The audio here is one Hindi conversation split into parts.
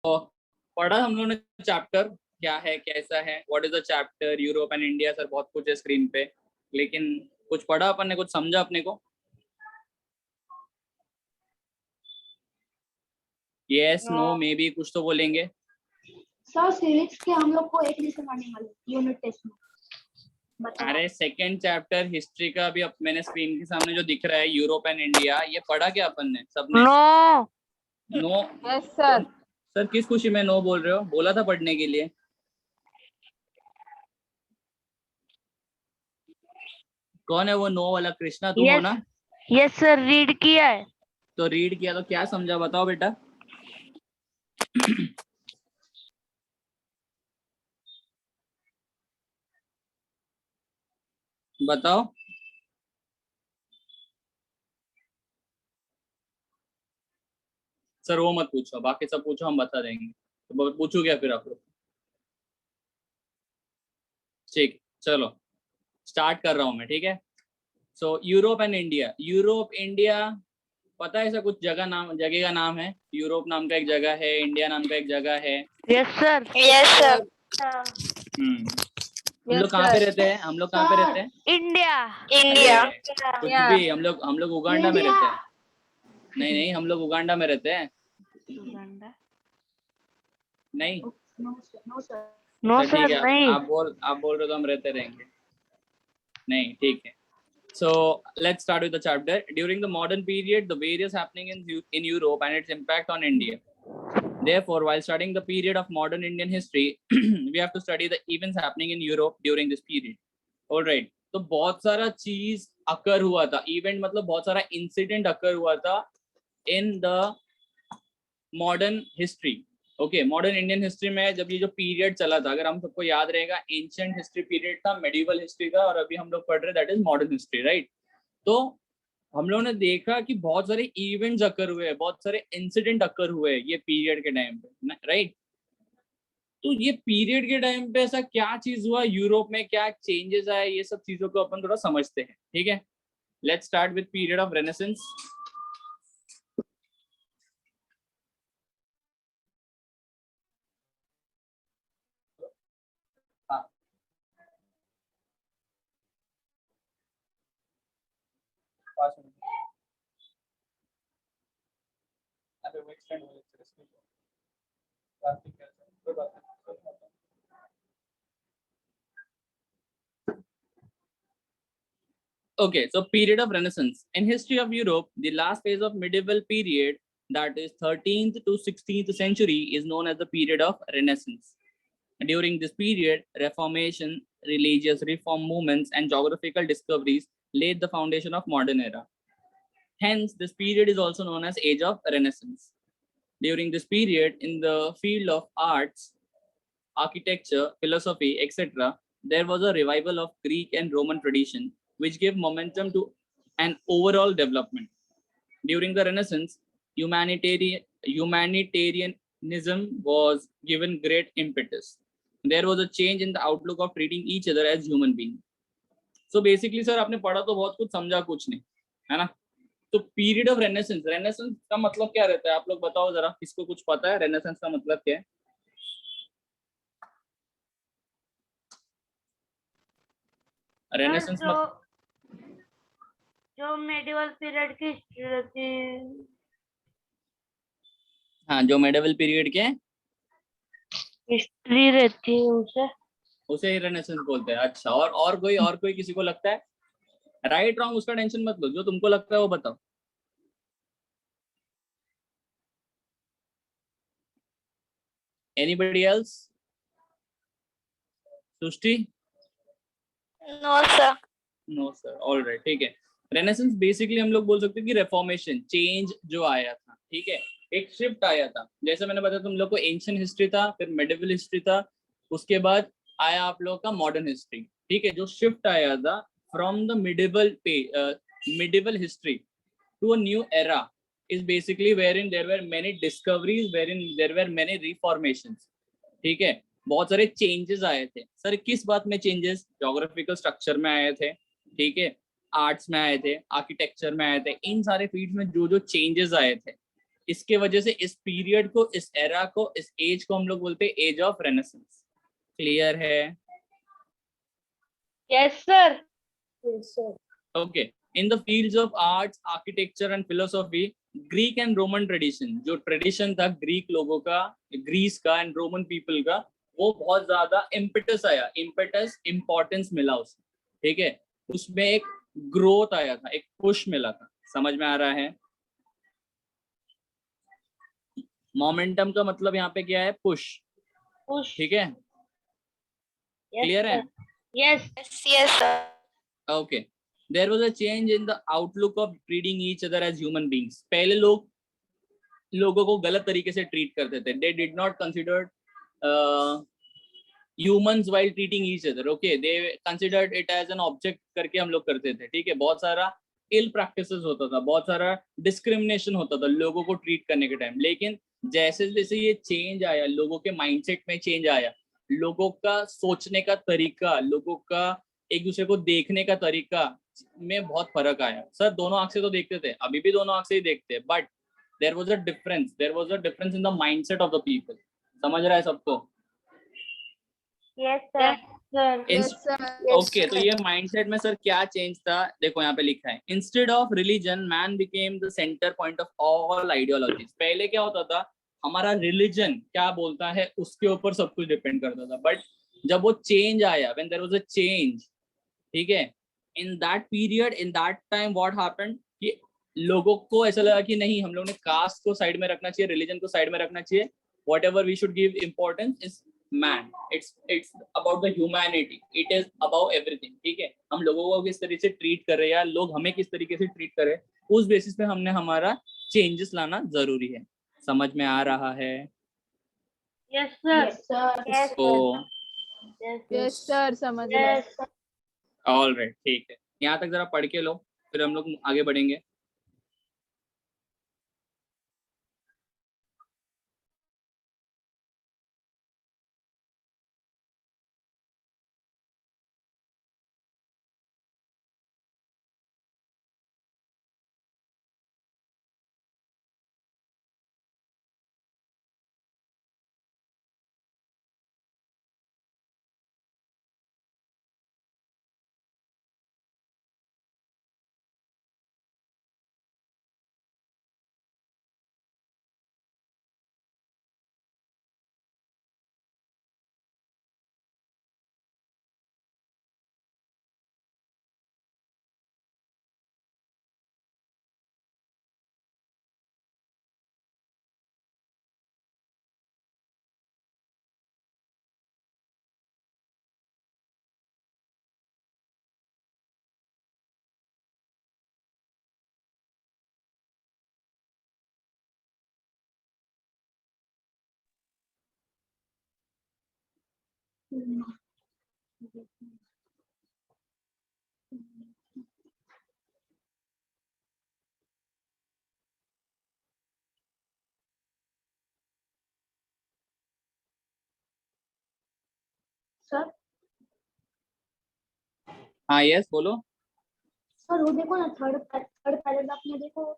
तो पढ़ा हम लोगों ने चैप्टर क्या है कैसा है, what is the chapter, Europe and India. Sir बहुत कुछ है स्क्रीन पे, लेकिन कुछ पढ़ा अपन ने, कुछ समझा अपने को? यस नो मे बी कुछ तो बोलेंगे। सर सिविक्स के हम लोग को एक लेसन आने वाले यूनिट टेस्ट में बताओ। अरे सेकंड चैप्टर हिस्ट्री का भी अब मैंने स्क्रीन के सामने जो दिख रहा है यूरोप एंड इंडिया, ये पढ़ा क्या अपन ने सबने? No no. Yes sir. Sir किस खुशी में नो बोल रहे हो? बोला था पढ़ने के लिए। कौन है वो नो वाला? कृष्णा तुम हो ना? यस सर, रीड किया है। तो रीड किया तो क्या समझा बताओ बेटा। बताओ। सर वो मत पूछो, बाकी सब पूछो, हम बता देंगे। तो पूछू क्या फिर आप लोग? ठीक, चलो स्टार्ट कर रहा हूं मैं, ठीक है। So Europe and India. Europe India, पता है ऐसा कुछ जगह नाम, जगह का नाम है? यूरोप नाम का एक जगह है, इंडिया नाम का एक जगह है। Yes sir. Yes sir. हम लोग कहाँ पे रहते हैं? हम लोग कहाँ पे रहते हैं? इंडिया। इंडिया। कुछ भी, हम लोग उगांडा में रहते हैं। नहीं नहीं, हम लोग उगांडा में रहते हैं। नहीं नो सर। नो तो ठीक सर है, नहीं। आप बोल रहे हो तो हम रहते रहेंगे। नहीं ठीक है। So let's start with the chapter. During the modern period, the various happening in Europe and its impact on India. Therefore, while studying the period of modern Indian history, we have to study the events happening in Europe during this period. All right. तो बहुत सारा चीज अकर हुआ था, इवेंट मतलब बहुत सारा इंसिडेंट अकर हुआ था in the modern history. Okay, modern Indian history में जब ये जो पीरियड चला था, अगर हम सबको याद रहेगा, एंशिएंट हिस्ट्री पीरियड था, मेडिवल हिस्ट्री था, और अभी हम लोग पढ़ रहे that is modern history, right. तो हम लोगों ने देखा कि बहुत सारे इवेंट्स अकर हुए, बहुत सारे इंसिडेंट अकर हुए ये पीरियड के टाइम पे, राइट। तो ये पीरियड के टाइम पे ऐसा क्या चीज हुआ यूरोप में, क्या चेंजेस आए, ये सब चीजों को अपन थोड़ा समझते हैं, ठीक है। Let's start with period of renaissance. Okay, so period of Renaissance. In history of Europe, the last phase of medieval period, that is 13th to 16th century, is known as the period of Renaissance. During this period, Reformation, religious reform movements, and geographical discoveries laid the foundation of modern era. Hence, this period is also known as Age of Renaissance. During this period, in the field of arts, architecture, philosophy, etc., there was a revival of Greek and Roman tradition, which gave momentum to an overall development. During the Renaissance, humanitarianism was given great impetus. There was a change in the outlook of treating each other as human beings. So basically, sir, आपने पढ़ा तो बहुत कुछ, समझा कुछ नहीं, है ना। तो पीरियड ऑफ रेनेसेंस, रेनेसेंस का मतलब क्या रहता है? आप लोग बताओ जरा, किसको कुछ पता है रेनेसेंस का मतलब क्या है? रेनेसेंस जो मेडिवल पीरियड की हिस्ट्री रहती है। हाँ, जो मेडिवल पीरियड के हिस्ट्री रहती है उसे ही रेनेसेंस बोलते हैं। अच्छा, और कोई किसी को लगता है? राइट रॉन्ग उसका टेंशन मत लो, जो तुमको लगता है वो बताओ। Anybody else? Srishti? No sir. No sir, alright, ठीक है। रेनेसेंस बेसिकली हम लोग बोल सकते हैं कि रेफॉर्मेशन, चेंज जो आया था, ठीक है, एक शिफ्ट आया था। जैसे मैंने बताया तुम लोग को, एंशिएंट हिस्ट्री था, फिर मेडिवल हिस्ट्री था, उसके बाद आया आप लोगों का मॉडर्न हिस्ट्री, ठीक है। जो शिफ्ट आया था from the medieval history to a new era is basically wherein there were many discoveries, wherein there were many reformations, ठीक है। बहुत सारे चेंजेस आए थे। सर किस बात में चेंजेस? ज्योग्राफिकल स्ट्रक्चर में आए थे, ठीक है, आर्ट्स में आए थे, आर्किटेक्चर में आए थे, इन सारे फील्ड्स में जो जो चेंजेस आए थे, इसके वजह से इस पीरियड को, इस एरा को, इस एज को हम लोग बोलते हैं एज ऑफ रेनेसेंस। क्लियर है? Yes sir. Okay. In the fields of arts, architecture and philosophy, Greek and Roman tradition, जो ट्रेडिशन था ग्रीक लोगों का, ग्रीस का एंड रोमन पीपल का, वो बहुत ज्यादा इम्पेटस आया, इम्पेटस इंपॉर्टेंस मिला उसमें, ठीक है, उसमें एक ग्रोथ आया था, एक पुश मिला था। समझ में आ रहा है? मोमेंटम का मतलब यहाँ पे क्या है? पुश। पुश। ठीक है, यस क्लियर है? Sir. Yes. Yes, sir. Okay. There was a change in the outlook of treating each other as human beings. पहले लोगों को गलत तरीके से ट्रीट करते थे. They did not consider humans while treating each other. Okay, they considered it as an object करके हम लोग करते थे. ठीक है, बहुत सारा ill practices होता था, बहुत सारा discrimination होता था लोगों को ट्रीट करने के टाइम. लेकिन जैसे जैसे ये चेंज आया, लोगों के माइंडसेट में चेंज आया, लोगों का सोचने का तरीका, लोगों का एक दूसरे को देखने का तरीका में बहुत फर्क आया. सर दोनों आंख से तो देखते थे, अभी भी दोनों आंख से ही देखते हैं, but there was a difference in the mindset of the people. समझ रहा है सबको? Yes sir. Sir. Yes, sir. Okay, तो ये माइंडसेट में सर क्या चेंज था? देखो यहाँ पे लिखा है, instead of religion man became the centre point of all ideologies. पहले क्या होता था, हमारा रिलीजन क्या बोलता है उसके ऊपर सब कुछ डिपेंड करता था, बट जब वो चेंज आया, when there was a change, ठीक है, in that period, in that time what happened कि लोगों को ऐसा लगा कि नहीं, हम लोग ने कास्ट को साइड में रखना चाहिए, रिलीजन को साइड में रखना चाहिए. Whatever we should give importance is man. It's about the humanity, it is about everything. ठीक है, हम लोगों को किस तरीके से ट्रीट कर रहे हैं या लोग हमें किस तरीके से ट्रीट कर रहे हैं, उस बेसिस पे हमने हमारा चेंजेस लाना जरूरी है. समझ में आ रहा है? Yes sir. Yes sir. Yes तो Yes, sir. समझ गए. यस। ऑल राइट, ठीक है, यहाँ तक जरा पढ़ के लो, फिर हम लोग आगे बढ़ेंगे. सर हाँ यस, बोलो. सर वो देखो ना, थर्ड थर्ड पैराग्राफ में देखो,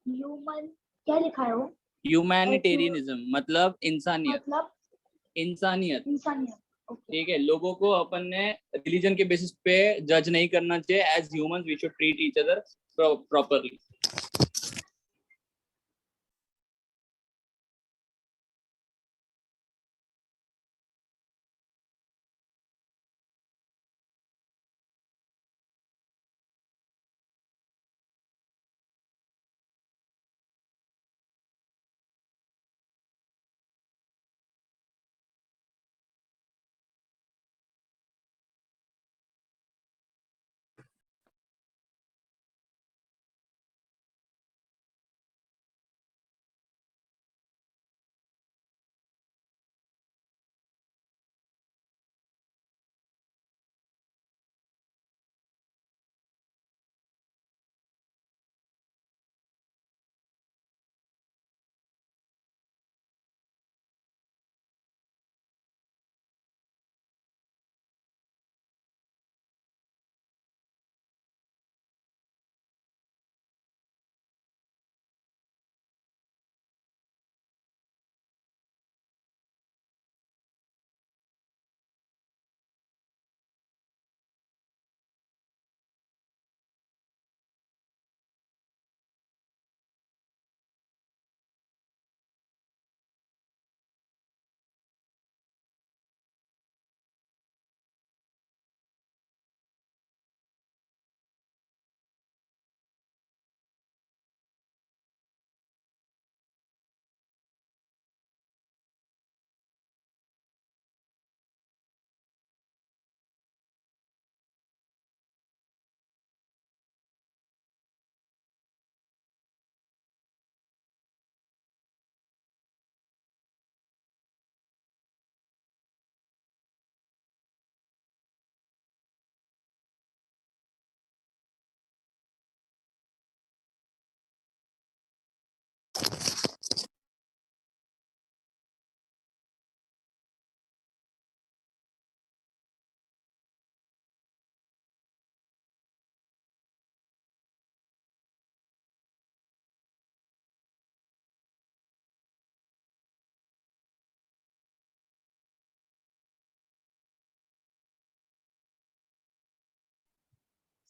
ह्यूमन क्या लिखा है वो? ह्यूमैनिटेरियनिज्म मतलब इंसानियत. मतलब इंसानियत, इंसानियत. ओके. ठीक है, लोगों को अपन ने रिलीजन के बेसिस पे जज नहीं करना चाहिए. As humans we should treat each other properly.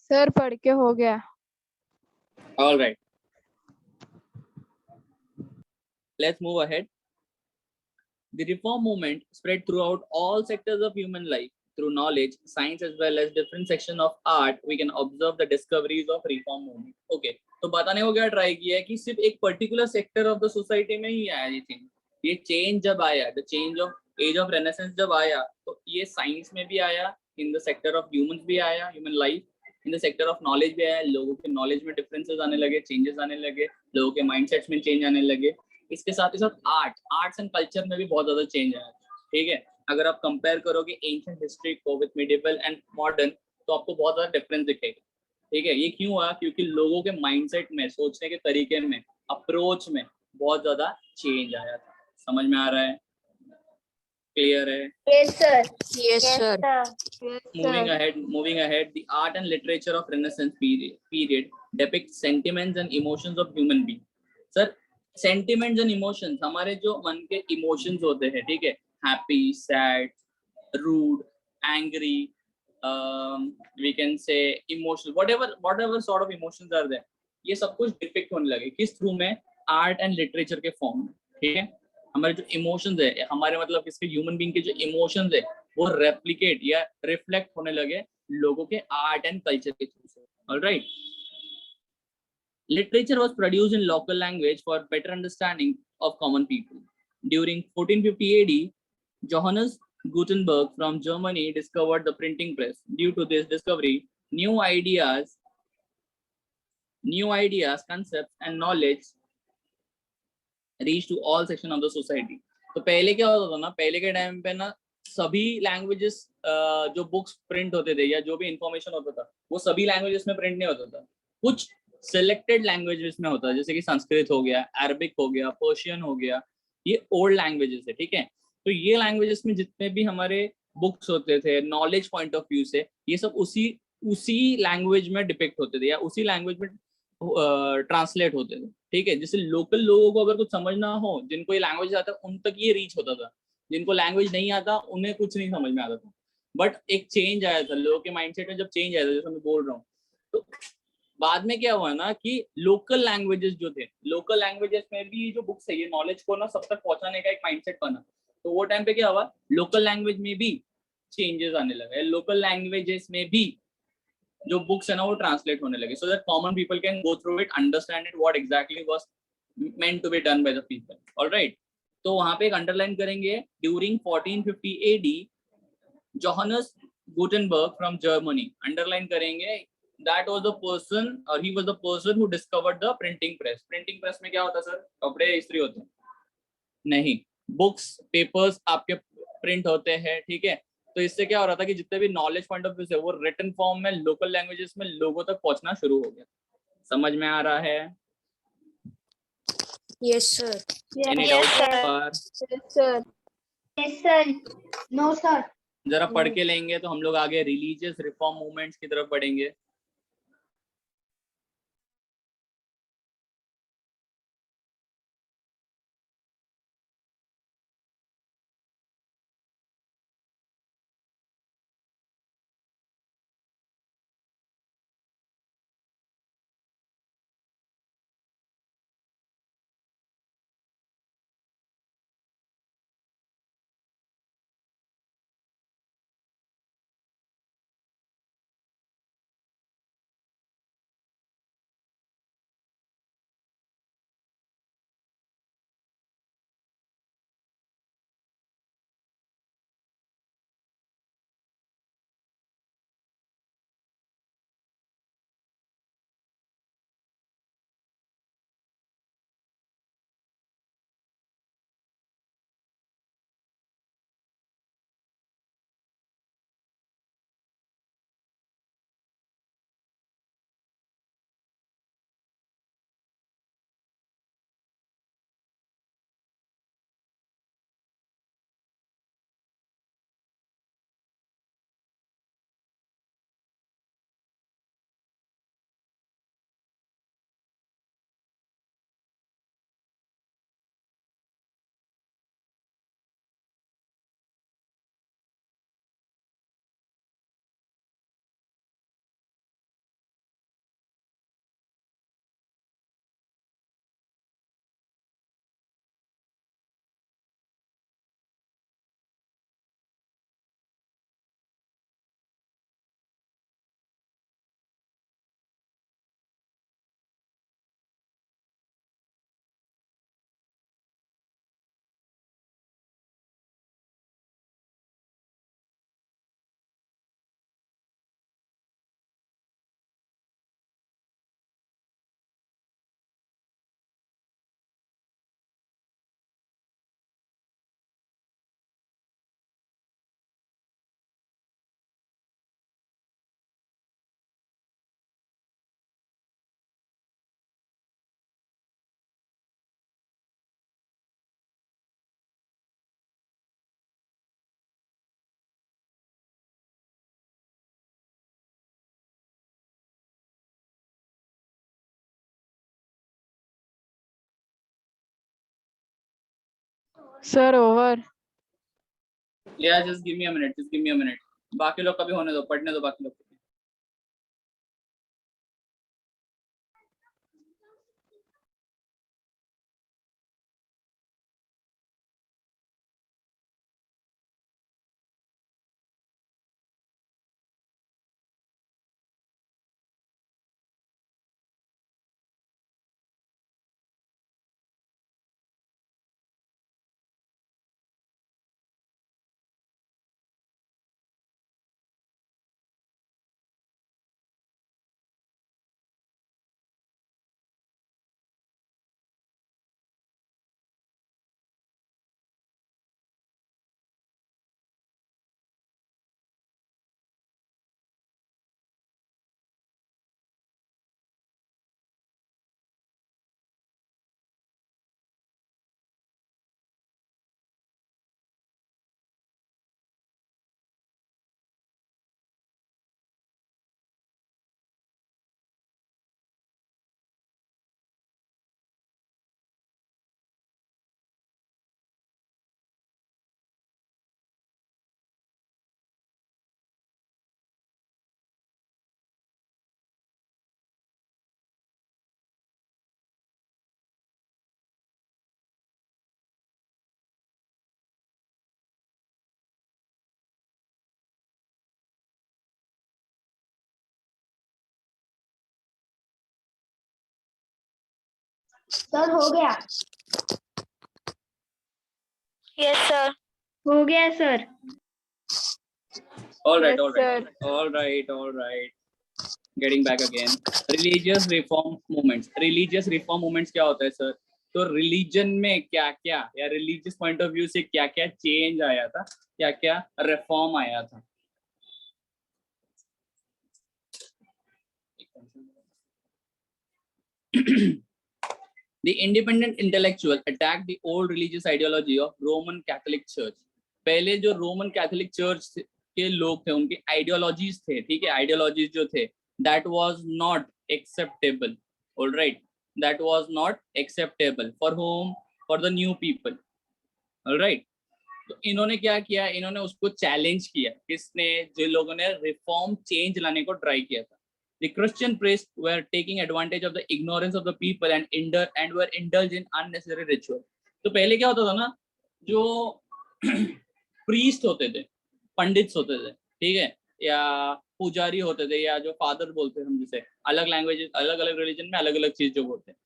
Sir पढ़ के हो गया. All right, let's move ahead. The reform movement spread throughout all sectors of human life. Through knowledge, science, as well as different sections of art, we can observe the discoveries of reform movement. Okay, तो बताने को क्या ट्राई किया है कि सिर्फ एक particular sector of the society में ही आया ये चेंज. ये चेंज जब आया, the change of age of renaissance जब आया, तो ये साइंस में भी आया, in the sector of humans भी आया, human life, in the sector of knowledge भी आया. लोगों के नॉलेज में डिफरेंसेस आने लगे, चेंजेस आने लगे, लोगों के माइंडसेट्स में चेंज आने लगे. इसके साथ ही साथ आर्ट्स एंड कल्चर में भी बहुत ज्यादा चेंज आया. ठीक है, अगर आप कंपेयर करोगे एंशिएंट हिस्ट्री को विद मिडिवल एंड मॉडर्न, तो आपको बहुत ज्यादा डिफरेंस दिखेगा. ठीक है, ये क्यों हुआ? क्योंकि लोगों के माइंडसेट में, सोचने के तरीके में, अप्रोच में बहुत ज्यादा चेंज आया था. समझ में आ रहा है? क्लियर है? Yes, sir. Yes, sir. Sir. Moving ahead, the art and literature of Renaissance period depicts sentiments and emotions of human beings. Sir, sentiments and emotions, हमारे जो मन के emotions होते हैं, ठीक है, happy, sad, rude, angry, we can say emotional, whatever sort of emotions are there, ये सब कुछ डिपिक्ट होने लगे. किस थ्रू में? आर्ट एंड लिटरेचर के फॉर्म में. ठीक है, हमारे जो इमोशंस है, हमारे मतलब इसके ह्यूमन बीइंग के जो इमोशंस है, वो रेप्लिकेट या रिफ्लेक्ट होने लगे लोगों के आर्ट एंड कल्चर के थ्रू से. Alright, literature was produced in local language for better understanding of common people. During 1450 AD, Johannes Gutenberg from Germany discovered the printing press. Due to this discovery, new ideas, concepts and knowledge reach to all section of the society. तो पहले क्या होता था ना, पहले के टाइम पे ना सभी लैंग्वेजेस जो बुक्स प्रिंट होते थे या जो भी इंफॉर्मेशन होता था, वो सभी लैंग्वेजेस में प्रिंट नहीं होता था. कुछ सिलेक्टेड लैंग्वेजेस में होता है, जैसे कि संस्कृत हो गया, अरबिक हो गया, पर्शियन हो गया, ये ओल्ड लैंग्वेजेस है. ठीक है, तो ये लैंग्वेजेस में जितने भी हमारे बुक्स होते थे नॉलेज पॉइंट ऑफ व्यू से, ये सब उसी लैंग्वेज में डिपिक्ट होते थे या उसी लैंग्वेज में ट्रांसलेट होते थे. ठीक है, जैसे लोकल लोगों को अगर कुछ समझना हो, जिनको ये लैंग्वेज आता है उन तक ये रीच होता था, जिनको लैंग्वेज नहीं आता उन्हें कुछ नहीं समझ में आता था. बट एक चेंज आया था लोगों के माइंडसेट में. जब चेंज आया था, जैसे मैं बोल रहा हूँ, तो बाद में क्या हुआ ना कि लोकल लैंग्वेजेस जो थे, लोकल लैंग्वेजेस में भी जो बुक्स है, ये नॉलेज को ना सब तक पहुंचाने का एक माइंडसेट बना. तो वो टाइम पे क्या हुआ, लोकल लैंग्वेज में भी चेंजेस आने लगे, लोकल लैंग्वेजेस में भी जो बुक्स है ना वो ट्रांसलेट होने लगे, so that common people can go through it, understand it, what exactly was meant to be done by the people. All right, तो वहां पे एक अंडरलाइन करेंगे, during 1450 AD Johannes Gutenberg from Germany, underline करेंगे, that was the person or he was the person who discovered the printing press. Printing press में क्या होता है सर? कपड़े इस्त्री होते हैं? नहीं, बुक्स पेपर्स आपके प्रिंट होते हैं. ठीक है, तो इससे क्या हो रहा था कि जितने भी नॉलेज पॉइंट ऑफ व्यू से वो रिटन फॉर्म में लोकल लैंग्वेजेस में लोगों तक पहुंचना शुरू हो गया. समझ में आ रहा है? Yes, sir. Any Yes, doubt? sir. Yes, sir. Yes, sir. No, sir. जरा पढ़ के लेंगे तो हम लोग आगे रिलीजियस रिफॉर्म मूवमेंट्स की तरफ बढ़ेंगे. Sir, over. Yeah, just give me a minute. Just give me a minute. बाकी लोग कभी होने दो, पढ़ने दो बाकी लोग को. सर हो गया. Yes, sir. हो गया sir. All right, Yes, all right, sir. all right, all right. Getting back again. Religious reform movements. Religious reform movements क्या होता है सर? तो रिलीजन में क्या क्या या रिलीजियस पॉइंट ऑफ व्यू से क्या क्या चेंज आया था, क्या क्या रिफॉर्म आया था? The independent intellectual attacked the old religious ideology of Roman Catholic Church. पहले जो रोमन कैथोलिक चर्च के लोग थे उनके आइडियोलॉजीज थे, ठीक है, आइडियोलॉजीज जो थे, that was not acceptable. All right, that was not acceptable for whom? For the new people. All right, तो इन्होंने क्या किया, इन्होंने उसको चैलेंज किया. किसने? जिन लोगों ने रिफॉर्म चेंज लाने को ट्राई किया था. The Christian priests were taking advantage of the ignorance of the people and were indulged in unnecessary ritual. तो पहले क्या होता था ना, जो प्रीस्ट होते थे, पंडित्स होते थे, ठीक है, या पुजारी होते थे, या जो फादर बोलते हैं हम जिसे, अलग लैंग्वेज, अलग अलग रिलीजन में अलग अलग चीज जो बोलते हैं,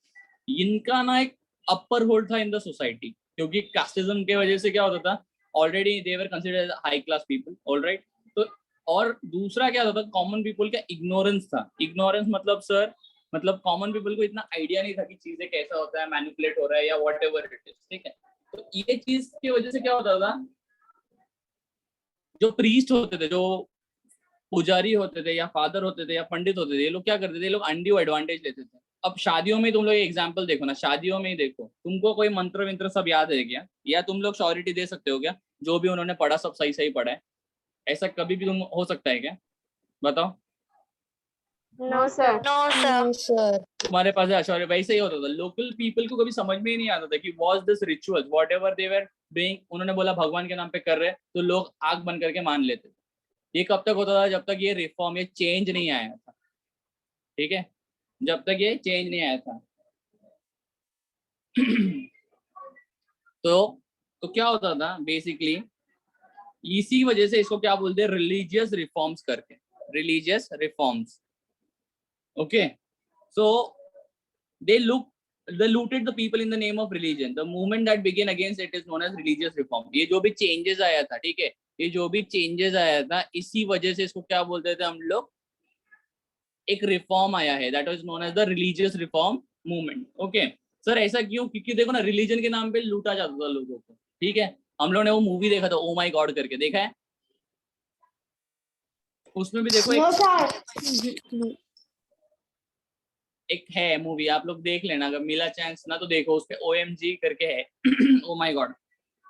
इनका ना एक अपर होल्ड था इन द सोसाइटी. क्योंकि कास्टिज्म के वजह से क्या होता था, already they were considered high class people. Alright, तो और दूसरा क्या होता था, कॉमन पीपल का इग्नोरेंस था. इग्नोरेंस मतलब सर, मतलब कॉमन पीपल को इतना आइडिया नहीं था कि चीजें कैसा होता है, मैनिपुलेट हो रहा है या वॉट एवर इट इज, ठीक है. तो ये चीज की वजह से क्या होता था, जो प्रीस्ट होते थे, जो पुजारी होते थे या फादर होते थे या पंडित होते थे, ये लोग क्या करते थे, ये लोग अनड्यू एडवांटेज लेते थे. अब शादियों में तुम लोग एग्जांपल देखो ना, शादियों में ही देखो, तुमको कोई मंत्र विंत्र सब याद है क्या, या तुम लोग श्योरिटी दे सकते हो क्या जो भी उन्होंने पढ़ा सब सही सही पढ़ा है? ऐसा कभी भी तुम हो सकता है क्या? बताओ. No, sir. No, sir. sir. तुम्हारे पास अश्योर वैसे ही होता था. लोकल पीपल को कभी समझ में ही नहीं आता था कि was this rituals what ever they were doing. उन्होंने बोला भगवान के नाम पे कर रहे, तो लोग आग बन करके मान लेते थे. ये कब तक होता था? जब तक ये रिफॉर्म, ये चेंज नहीं आया था, ठीक है, जब तक ये चेंज नहीं आया था. तो क्या होता था बेसिकली, इसी वजह से इसको क्या बोलते हैं, रिलीजियस रिफॉर्म्स करके, religious reforms. Okay, so they looted the people in the name of religion. The movement that began against it is known as religious reform. ये जो भी चेंजेस आया था, ठीक है, ये जो भी चेंजेस आया था, इसी वजह से इसको क्या बोलते थे हम लोग, एक रिफॉर्म आया है, that was known as the religious reform movement. Okay sir, ऐसा क्यों? क्योंकि देखो ना, रिलीजन के नाम पे लूटा जाता था लोगों को, ठीक है. हम लोग ने वो मूवी देखा था, ओ माय गॉड करके, देखा है? उसमें भी देखो नो सर. एक है मूवी, आप लोग देख लेना अगर मिला चांस ना, तो देखो, उस पे OMG करके है, ओ माय गॉड.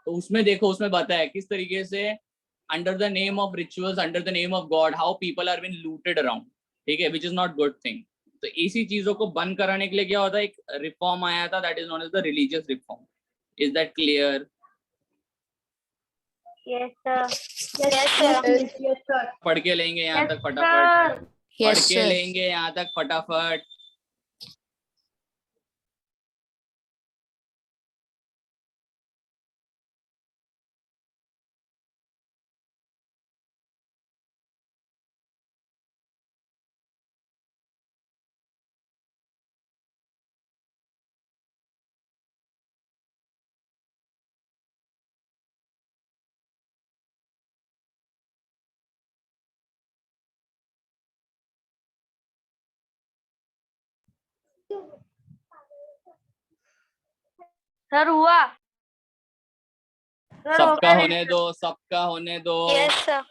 तो उसमें देखो, उसमें बताया किस तरीके से under the name of rituals, under the name of god, how people are been looted around, ठीक है, which is not good thing. तो इसी चीजों को बंद कराने के लिए क्या होता है, एक रिफॉर्म आया था, that is known as the religious reform. Is that clear? Yes, sir. Yes, sir. पढ़ के लेंगे यहाँ Yes, तक फटाफट, sir. पढ़ Yes, के sir. लेंगे यहाँ तक फटाफट। सर हुआ। सर हो सबका गया। होने दो, सबका होने दो। Yes, sir.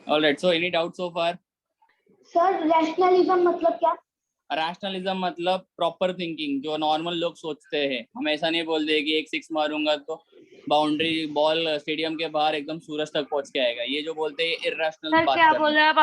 All right, so any doubt so far? Sir rationalism मतलब क्या? रैशनलिज्म मतलब प्रॉपर थिंकिंग, जो नॉर्मल लोग सोचते हैं। हम ऐसा नहीं बोल दे कि एक सिक्स मारूंगा तो बाउंड्री बॉल स्टेडियम के बाहर एकदम सूरज तक पहुंच के आएगा, ये जो बोलते हैं इर्रेशनल सर बात क्या करना। बोल रहे हैं आप?